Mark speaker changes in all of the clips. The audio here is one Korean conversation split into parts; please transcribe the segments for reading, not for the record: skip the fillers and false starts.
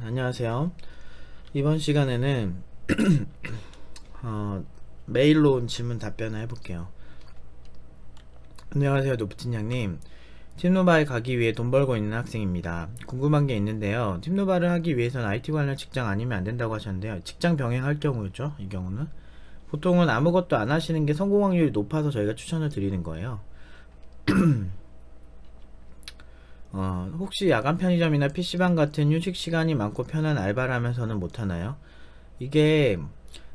Speaker 1: 안녕하세요. 이번 시간에는 메일로 온 질문 답변을 해볼게요. 안녕하세요, 노프틴장님. 팀노바에 가기 위해 돈 벌고 있는 학생입니다. 궁금한 게 있는데요. 팀노바를 하기 위해서는 IT 관련 직장 아니면 안 된다고 하셨는데요. 직장 병행할 경우였죠, 이 경우는. 보통은 아무것도 안 하시는 게 성공 확률이 높아서 저희가 추천을 드리는 거예요. 혹시 야간 편의점이나 PC방 같은 휴식 시간이 많고 편한 알바를 하면서는 못하나요? 이게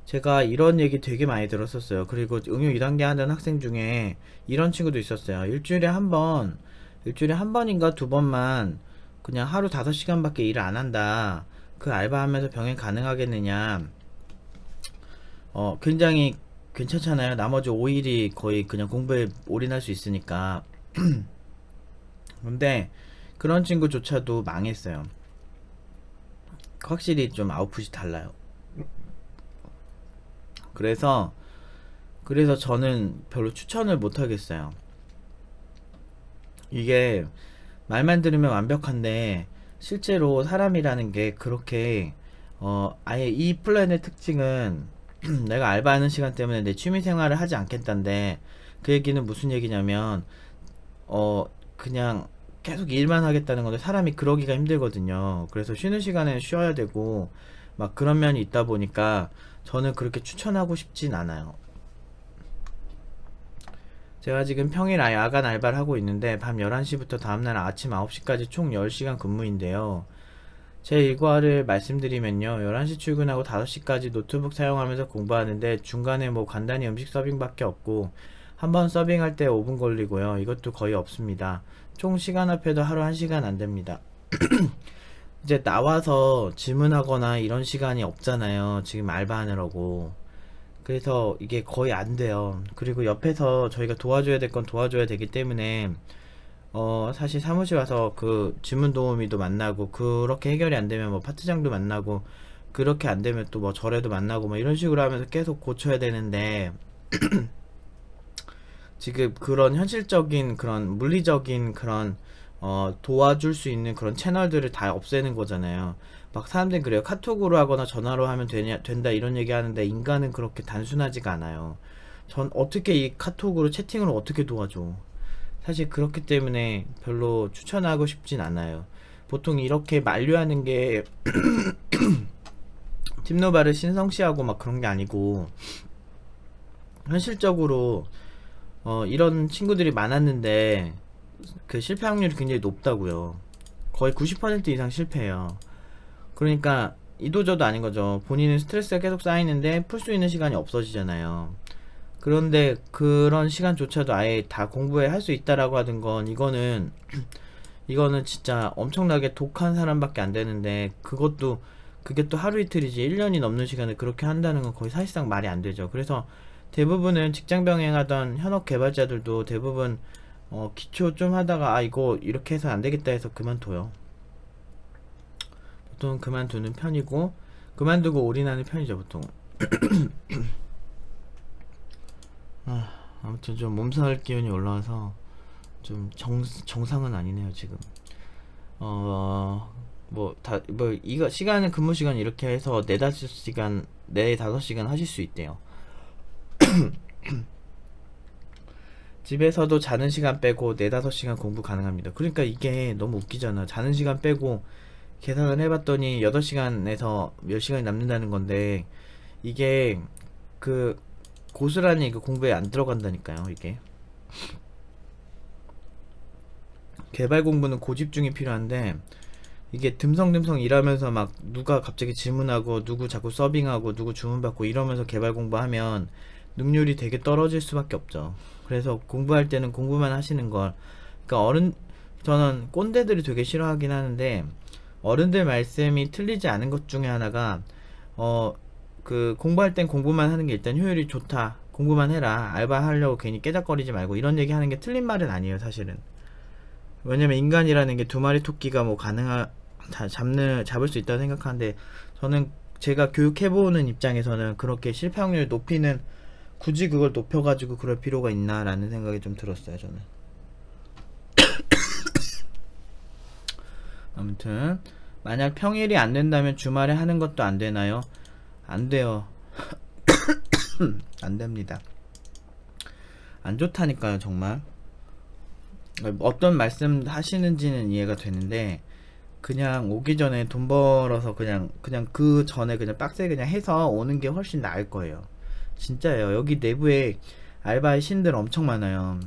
Speaker 1: 제가 이런 얘기 되게 많이 들었었어요. 그리고 응용 2단계 하는 학생 중에 이런 친구도 있었어요. 일주일에 한 번인가 두 번만 그냥 하루 5시간밖에 일을 안 한다. 그 알바하면서 병행 가능하겠느냐. 굉장히 괜찮잖아요. 나머지 5일이 거의 그냥 공부에 올인할 수 있으니까. 근데 그런 친구조차도 망했어요. 확실히 좀 아웃풋이 달라요. 그래서 저는 별로 추천을 못 하겠어요. 이게 말만 들으면 완벽한데 실제로 사람이라는 게 그렇게 아예 이 플랜의 특징은 내가 알바하는 시간 때문에 내 취미 생활을 하지 않겠다는데, 그 얘기는 무슨 얘기냐면 그냥 계속 일만 하겠다는 건데 사람이 그러기가 힘들거든요. 그래서 쉬는 시간에 쉬어야 되고 막 그런 면이 있다 보니까 저는 그렇게 추천하고 싶진 않아요. 제가 지금 평일 야간 알바를 하고 있는데 밤 11시부터 다음날 아침 9시까지 총 10시간 근무인데요. 제 일과를 말씀드리면요. 11시 출근하고 5시까지 노트북 사용하면서 공부하는데 중간에 뭐 간단히 음식 서빙밖에 없고 한 번 서빙할 때 5분 걸리고요. 이것도 거의 없습니다. 총 시간 합해도 하루 1시간 안 됩니다. 이제 나와서 질문하거나 이런 시간이 없잖아요. 지금 알바하느라고. 그래서 이게 거의 안 돼요. 그리고 옆에서 저희가 도와줘야 될 건 도와줘야 되기 때문에 사실 사무실 와서 그 질문 도우미도 만나고, 그렇게 해결이 안 되면 뭐 파트장도 만나고, 그렇게 안 되면 또 뭐 절에도 만나고 뭐 이런 식으로 하면서 계속 고쳐야 되는데, 지금 그런 현실적인 그런 물리적인 그런 도와줄 수 있는 그런 채널들을 다 없애는 거잖아요. 막 사람들이 그래요. 카톡으로 하거나 전화로 하면 된다 이런 얘기 하는데 인간은 그렇게 단순하지가 않아요. 전 어떻게 이 카톡으로 채팅으로 어떻게 도와줘? 사실 그렇기 때문에 별로 추천하고 싶진 않아요. 보통 이렇게 만류하는 게 팀노바를 신성시하고 막 그런 게 아니고, 현실적으로 이런 친구들이 많았는데 그 실패 확률이 굉장히 높다고요. 거의 90% 이상 실패해요. 그러니까 이도저도 아닌 거죠. 본인은 스트레스가 계속 쌓이는데 풀 수 있는 시간이 없어지잖아요. 그런데 그런 시간조차도 아예 다 공부에 할 수 있다라고 하던 건, 이거는 진짜 엄청나게 독한 사람밖에 안 되는데, 그게 또 하루 이틀이지 1년이 넘는 시간을 그렇게 한다는 건 거의 사실상 말이 안 되죠. 그래서 대부분은 직장 병행하던 현업 개발자들도 대부분 기초 좀 하다가 이거 이렇게 해서 안 되겠다 해서 그만둬요. 보통 그만두는 편이고, 그만두고 올인하는 편이죠, 보통. 아무튼 좀 몸살 기운이 올라와서 좀 정상은 아니네요, 지금. 이거 시간은 근무 시간 이렇게 해서 4-5시간 하실 수 있대요. 집에서도 자는 시간 빼고 4-5시간 공부 가능합니다. 그러니까 이게 너무 웃기잖아. 자는 시간 빼고 계산을 해봤더니 8시간에서 몇 시간이 남는다는 건데, 이게 그 고스란히 그 공부에 안 들어간다니까요, 이게. 개발 공부는 고집중이 필요한데, 이게 듬성듬성 일하면서 막 누가 갑자기 질문하고 누구 자꾸 서빙하고 누구 주문받고 이러면서 개발 공부하면 능률이 되게 떨어질 수밖에 없죠. 그래서 공부할 때는 공부만 하시는 걸. 그러니까 저는 꼰대들이 되게 싫어하긴 하는데, 어른들 말씀이 틀리지 않은 것 중에 하나가 공부할 땐 공부만 하는 게 일단 효율이 좋다. 공부만 해라. 알바하려고 괜히 깨작거리지 말고, 이런 얘기 하는 게 틀린 말은 아니에요, 사실은. 왜냐면 인간이라는 게 두 마리 토끼가 뭐 잡을 수 있다고 생각하는데, 저는 제가 교육해보는 입장에서는 그렇게 실패 확률을 높이는, 굳이 그걸 높여가지고 그럴 필요가 있나라는 생각이 좀 들었어요, 저는. 아무튼 만약 평일이 안 된다면 주말에 하는 것도 안 되나요? 안 돼요. 안 됩니다. 안 좋다니까요, 정말. 어떤 말씀 하시는지는 이해가 되는데, 그냥 오기 전에 돈 벌어서 그냥 그 전에 그냥 빡세게 그냥 해서 오는 게 훨씬 나을 거예요. 진짜예요. 여기 내부에 알바의 신들 엄청 많아요.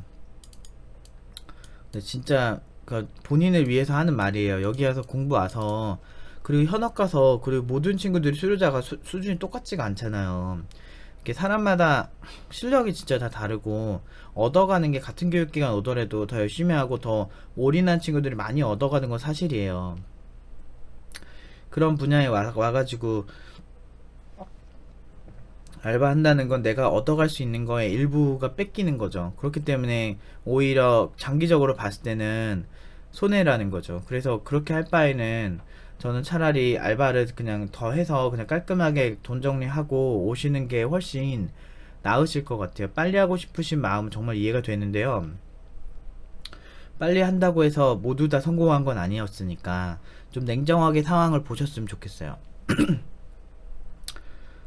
Speaker 1: 근데 진짜 그 본인을 위해서 하는 말이에요. 여기 와서 공부 와서 그리고 현업 가서 그리고 모든 친구들이 수료자가 수준이 똑같지가 않잖아요. 이게 사람마다 실력이 진짜 다 다르고 얻어가는 게 같은 교육기간 오더라도 더 열심히 하고 더 올인한 친구들이 많이 얻어가는 건 사실이에요. 그런 분야에 와가지고 알바한다는 건 내가 얻어갈 수 있는 거에 일부가 뺏기는 거죠. 그렇기 때문에 오히려 장기적으로 봤을 때는 손해라는 거죠. 그래서 그렇게 할 바에는 저는 차라리 알바를 그냥 더 해서 그냥 깔끔하게 돈 정리하고 오시는 게 훨씬 나으실 것 같아요. 빨리 하고 싶으신 마음은 정말 이해가 되는데요. 빨리 한다고 해서 모두 다 성공한 건 아니었으니까 좀 냉정하게 상황을 보셨으면 좋겠어요.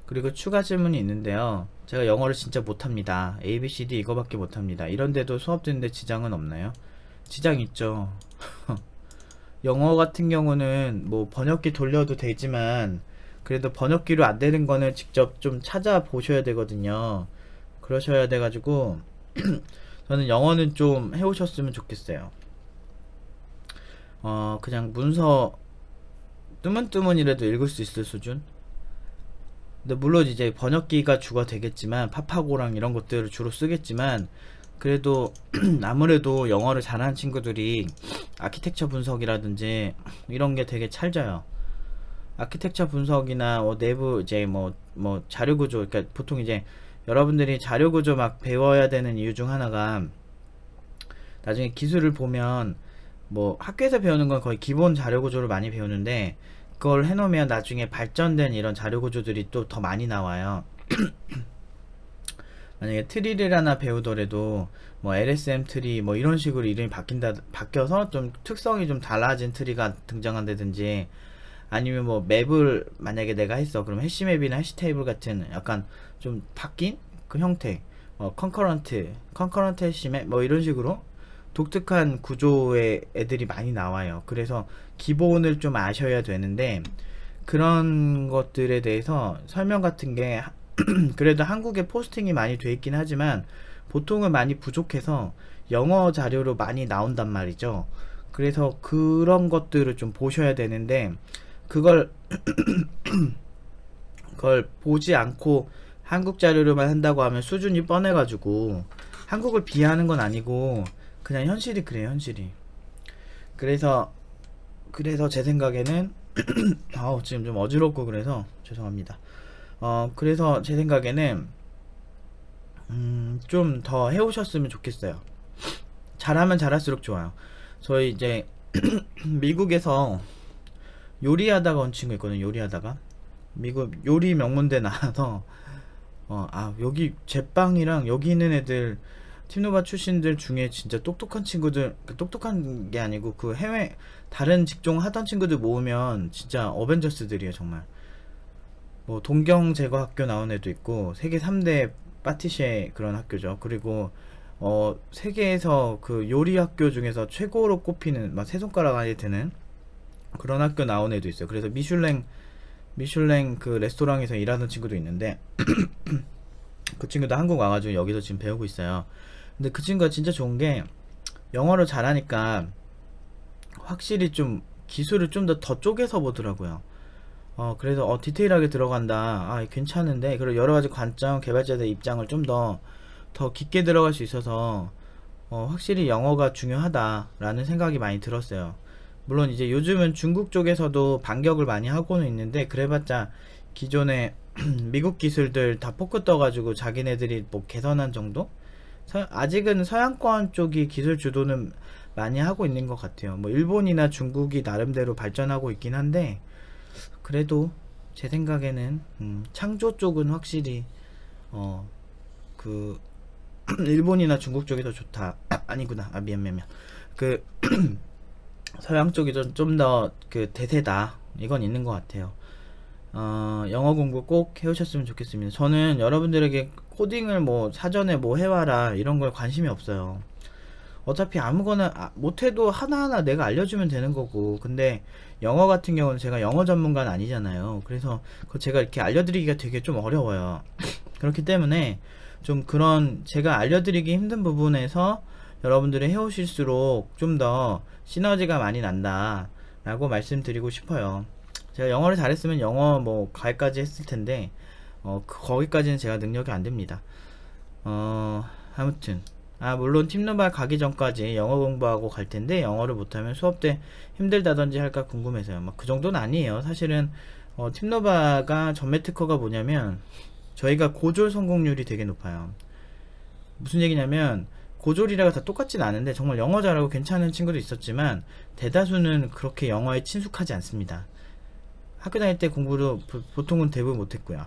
Speaker 1: 그리고 추가 질문이 있는데요. 제가 영어를 진짜 못합니다. A, B, C, D 이거밖에 못합니다. 이런데도 수업 듣는데 지장은 없나요? 지장 있죠. 영어 같은 경우는 뭐 번역기 돌려도 되지만 그래도 번역기로 안 되는 거는 직접 좀 찾아보셔야 되거든요. 그러셔야 돼가지고 저는 영어는 좀 해오셨으면 좋겠어요. 그냥 문서 뜨문뜨문이라도 읽을 수 있을 수준? 근데 물론 이제 번역기가 주가 되겠지만 파파고랑 이런 것들을 주로 쓰겠지만 그래도 아무래도 영어를 잘하는 친구들이 아키텍처 분석이라든지 이런 게 되게 찰져요. 아키텍처 분석이나 내부 이제 뭐 자료 구조, 그러니까 보통 이제 여러분들이 자료 구조 막 배워야 되는 이유 중 하나가 나중에 기술을 보면 뭐 학교에서 배우는 건 거의 기본 자료 구조를 많이 배우는데 그걸 해놓으면 나중에 발전된 이런 자료 구조들이 또 더 많이 나와요. 만약에 트리를 하나 배우더라도 뭐 LSM 트리 뭐 이런 식으로 이름이 바뀌어서 좀 특성이 좀 달라진 트리가 등장한다든지 아니면 뭐 맵을 만약에 내가 했어 그럼 해시맵이나 해시테이블 같은 약간 좀 바뀐 그 형태 컨커런트 해시맵 뭐 이런 식으로 독특한 구조의 애들이 많이 나와요. 그래서 기본을 좀 아셔야 되는데 그런 것들에 대해서 설명 같은 게 그래도 한국에 포스팅이 많이 돼 있긴 하지만 보통은 많이 부족해서 영어 자료로 많이 나온단 말이죠. 그래서 그런 것들을 좀 보셔야 되는데 그걸 그걸 보지 않고 한국 자료로만 한다고 하면 수준이 뻔해가지고 한국을 비하하는 건 아니고 그냥 현실이 그래요, 현실이. 그래서 제 생각에는 지금 좀 어지럽고 그래서 죄송합니다. 그래서 제 생각에는 좀 더 해오셨으면 좋겠어요. 잘하면 잘할수록 좋아요. 저희 이제 미국에서 요리하다가 온 친구 있거든요. 요리하다가 미국 요리 명문대 나와서 여기 제빵이랑 여기 있는 애들 팀노바 출신들 중에 진짜 똑똑한 친구들 똑똑한 게 아니고 그 해외 다른 직종 하던 친구들 모으면 진짜 어벤져스들이에요 정말. 뭐 동경 제과 학교 나온 애도 있고 세계 3대 파티시에 그런 학교죠. 그리고 세계에서 그 요리 학교 중에서 최고로 꼽히는 막 세 손가락 안에 드는 그런 학교 나온 애도 있어요. 그래서 미슐랭 그 레스토랑에서 일하는 친구도 있는데 그 친구도 한국 와가지고 여기서 지금 배우고 있어요. 근데 그 친구가 진짜 좋은 게 영어를 잘하니까 확실히 좀 기술을 좀 더 쪼개서 보더라고요. 그래서 디테일하게 들어간다. 괜찮은데. 그리고 여러 가지 관점, 개발자들의 입장을 좀 더 깊게 들어갈 수 있어서 확실히 영어가 중요하다라는 생각이 많이 들었어요. 물론 이제 요즘은 중국 쪽에서도 반격을 많이 하고는 있는데 그래봤자 기존의 미국 기술들 다 포크 떠가지고 자기네들이 뭐 개선한 정도? 아직은 서양권 쪽이 기술 주도는 많이 하고 있는 것 같아요. 뭐 일본이나 중국이 나름대로 발전하고 있긴 한데 그래도 제 생각에는 창조 쪽은 확실히 그 일본이나 중국 쪽이 더 좋다. 아니구나. 미안. 그 서양 쪽이 좀 더 그 대세다. 이건 있는 것 같아요. 영어 공부 꼭 해오셨으면 좋겠습니다. 저는 여러분들에게 코딩을 뭐 사전에 뭐 해와라 이런 걸 관심이 없어요. 어차피 아무거나 못해도 하나하나 내가 알려주면 되는 거고. 근데 영어 같은 경우는 제가 영어 전문가는 아니잖아요. 그래서 그거 제가 이렇게 알려드리기가 되게 좀 어려워요. 그렇기 때문에 좀 그런 제가 알려드리기 힘든 부분에서 여러분들이 해오실수록 좀 더 시너지가 많이 난다 라고 말씀드리고 싶어요. 제가 영어를 잘했으면 영어 뭐 과외까지 했을 텐데 거기까지는 제가 능력이 안 됩니다. 아무튼 물론 팀노바 가기 전까지 영어 공부하고 갈 텐데 영어를 못하면 수업 때 힘들다든지 할까 궁금해서요. 막 그 정도는 아니에요. 사실은 팀노바가 전매 특허가 뭐냐면 저희가 고졸 성공률이 되게 높아요. 무슨 얘기냐면 고졸이라고 다 똑같진 않은데 정말 영어 잘하고 괜찮은 친구도 있었지만 대다수는 그렇게 영어에 친숙하지 않습니다. 학교 다닐 때 공부를 보통은 대부분 못했고요.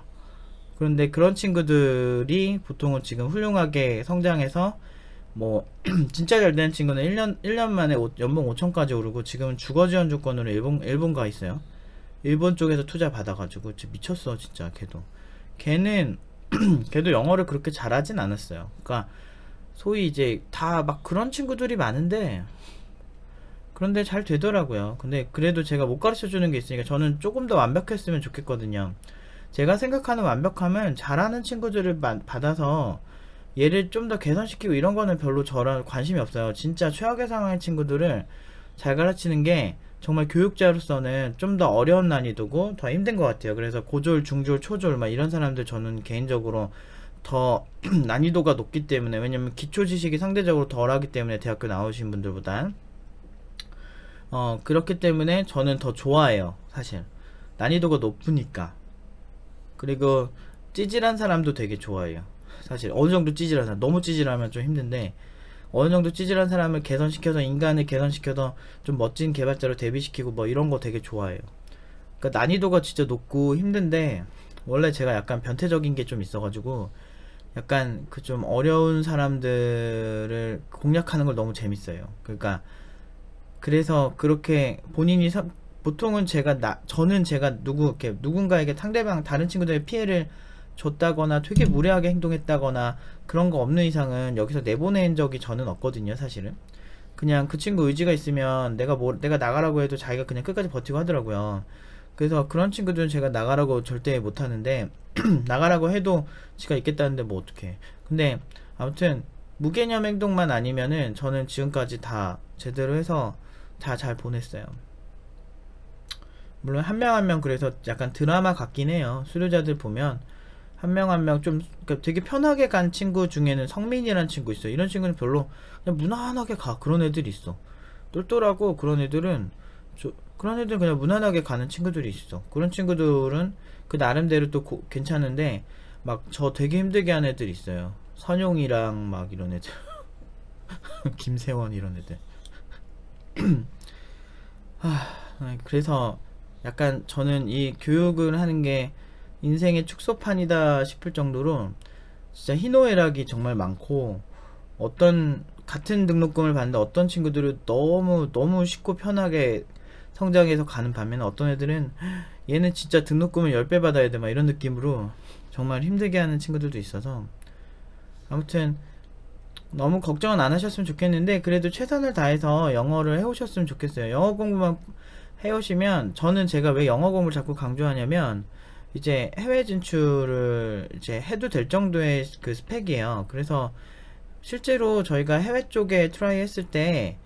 Speaker 1: 그런데 그런 친구들이 보통은 지금 훌륭하게 성장해서 뭐 진짜 잘 되는 친구는 1년 만에 연봉 5천까지 오르고 지금은 주거 지원 조건으로 일본 가 있어요. 일본 쪽에서 투자 받아가지고 진짜 미쳤어 진짜 걔도. 걔는 걔도 영어를 그렇게 잘하진 않았어요. 그러니까 소위 이제 다 막 그런 친구들이 많은데 그런데 잘 되더라고요. 근데 그래도 제가 못 가르쳐 주는 게 있으니까 저는 조금 더 완벽했으면 좋겠거든요. 제가 생각하는 완벽함은 잘하는 친구들을 받아서 얘를 좀 더 개선시키고 이런 거는 별로 저랑 관심이 없어요. 진짜 최악의 상황의 친구들을 잘 가르치는 게 정말 교육자로서는 좀 더 어려운 난이도고 더 힘든 것 같아요. 그래서 고졸, 중졸, 초졸 막 이런 사람들 저는 개인적으로 더 난이도가 높기 때문에, 왜냐면 기초 지식이 상대적으로 덜하기 때문에 대학교 나오신 분들보단 그렇기 때문에 저는 더 좋아해요. 사실 난이도가 높으니까. 그리고 찌질한 사람도 되게 좋아해요. 사실 어느 정도 찌질한 사람, 너무 찌질하면 좀 힘든데 어느 정도 찌질한 사람을 개선시켜서 인간을 개선시켜서 좀 멋진 개발자로 데뷔시키고 뭐 이런 거 되게 좋아해요. 그러니까 난이도가 진짜 높고 힘든데 원래 제가 약간 변태적인 게 좀 있어가지고 약간 그 좀 어려운 사람들을 공략하는 걸 너무 재밌어요. 그러니까 그래서 그렇게 보통은 저는 제가 누군가에게 상대방 다른 친구들의 피해를 줬다거나 되게 무례하게 행동했다거나 그런 거 없는 이상은 여기서 내보낸 적이 저는 없거든요, 사실은. 그냥 그 친구 의지가 있으면 내가 나가라고 해도 자기가 그냥 끝까지 버티고 하더라고요. 그래서 그런 친구들은 제가 나가라고 절대 못 하는데, 나가라고 해도 지가 있겠다는데 뭐 어떡해. 근데 아무튼 무개념 행동만 아니면은 저는 지금까지 다 제대로 해서 다 잘 보냈어요. 물론 한 명 한 명 그래서 약간 드라마 같긴 해요. 수료자들 보면 한 명 한 명 좀 그러니까 되게 편하게 간 친구 중에는 성민이라는 친구 있어요. 이런 친구는 별로 그냥 무난하게 가. 그런 애들이 있어. 똘똘하고 그런 애들은 그냥 무난하게 가는 친구들이 있어. 그런 친구들은 그 나름대로 또 괜찮은데 막 저 되게 힘들게 하는 애들이 있어요. 선용이랑 막 이런 애들. 김세원 이런 애들. 그래서 약간 저는 이 교육을 하는 게 인생의 축소판이다 싶을 정도로 진짜 희노애락이 정말 많고, 어떤 같은 등록금을 받는데 어떤 친구들은 너무 쉽고 편하게 성장해서 가는 반면에 어떤 애들은 얘는 진짜 등록금을 10배 받아야 돼 막 이런 느낌으로 정말 힘들게 하는 친구들도 있어서, 아무튼 너무 걱정은 안 하셨으면 좋겠는데 그래도 최선을 다해서 영어를 해오셨으면 좋겠어요. 영어 공부만 해오시면, 저는 제가 왜 영어 공부를 자꾸 강조하냐면 이제 해외 진출을 이제 해도 될 정도의 그 스펙이에요. 그래서 실제로 저희가 해외 쪽에 트라이 했을 때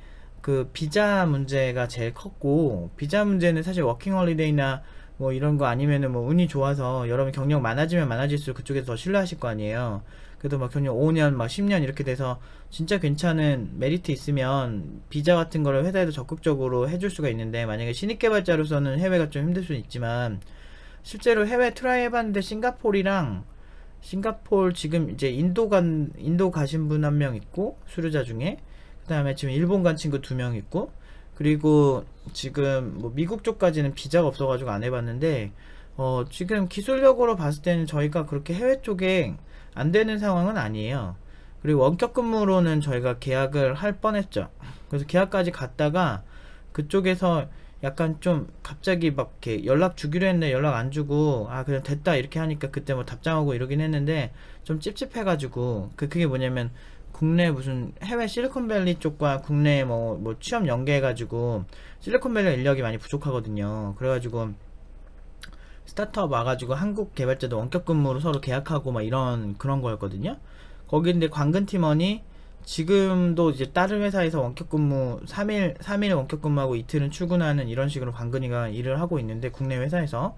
Speaker 1: 그 비자 문제가 제일 컸고, 비자 문제는 사실 워킹 홀리데이나 뭐 이런 거 아니면은 뭐 운이 좋아서 여러분 경력 많아지면 많아질수록 그쪽에서 더 신뢰하실 거 아니에요. 그래도 막 경력 5년 막 10년 이렇게 돼서 진짜 괜찮은 메리트 있으면 비자 같은 거를 회사에서 적극적으로 해줄 수가 있는데, 만약에 신입 개발자로서는 해외가 좀 힘들 수는 있지만 실제로 해외 트라이 해봤는데 싱가폴 지금 이제 인도 가신 분 한 명 있고 수료자 중에, 그 다음에 지금 일본 간 친구 2명 있고, 그리고 지금 뭐 미국 쪽까지는 비자가 없어가지고 안 해봤는데 지금 기술력으로 봤을 때는 저희가 그렇게 해외 쪽에 안 되는 상황은 아니에요. 그리고 원격 근무로는 저희가 계약을 할 뻔했죠. 그래서 계약까지 갔다가 그쪽에서 약간 좀 갑자기 막 이렇게 연락 주기로 했는데 연락 안 주고 아 그냥 됐다 이렇게 하니까 그때 뭐 답장하고 이러긴 했는데 좀 찝찝해가지고 그게 뭐냐면 국내 무슨 해외 실리콘밸리 쪽과 국내 뭐 취업 연계해가지고 실리콘밸리 인력이 많이 부족하거든요. 그래가지고 스타트업 와가지고 한국 개발자도 원격 근무로 서로 계약하고 막 이런 그런 거였거든요. 거기인데 관근 팀원이 지금도 이제 다른 회사에서 원격 근무 3일 원격 근무하고 이틀은 출근하는 이런 식으로 관근이가 일을 하고 있는데 국내 회사에서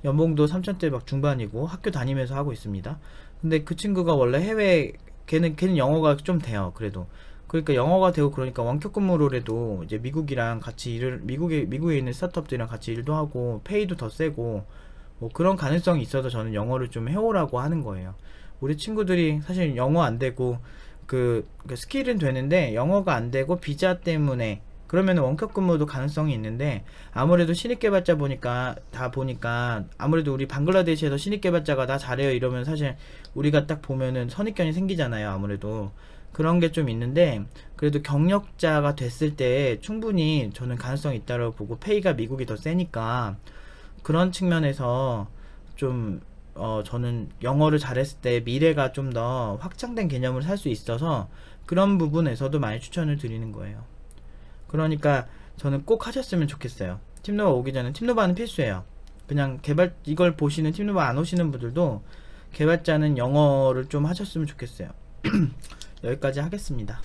Speaker 1: 연봉도 3천대 막 중반이고 학교 다니면서 하고 있습니다. 근데 그 친구가 원래 해외 걔는 영어가 좀 돼요. 그래도 그러니까 영어가 되고 그러니까 원격 근무로라도 이제 미국이랑 같이 일을 미국에 있는 스타트업들이랑 같이 일도 하고 페이도 더 세고 뭐 그런 가능성이 있어서 저는 영어를 좀 해오라고 하는 거예요. 우리 친구들이 사실 영어 안 되고 그 스킬은 되는데 영어가 안 되고 비자 때문에 그러면 원격 근무도 가능성이 있는데 아무래도 신입 개발자 보니까 아무래도 우리 방글라데시에서 신입 개발자가 나 잘해요 이러면 사실 우리가 딱 보면은 선입견이 생기잖아요. 아무래도 그런 게 좀 있는데 그래도 경력자가 됐을 때 충분히 저는 가능성이 있다고 보고 페이가 미국이 더 세니까 그런 측면에서 좀 저는 영어를 잘했을 때 미래가 좀 더 확장된 개념을 살 수 있어서 그런 부분에서도 많이 추천을 드리는 거예요. 그러니까 저는 꼭 하셨으면 좋겠어요. 팀노바 오기 전에 팀노바는 필수예요. 그냥 이걸 보시는 팀노바 안 오시는 분들도 개발자는 영어를 좀 하셨으면 좋겠어요. 여기까지 하겠습니다.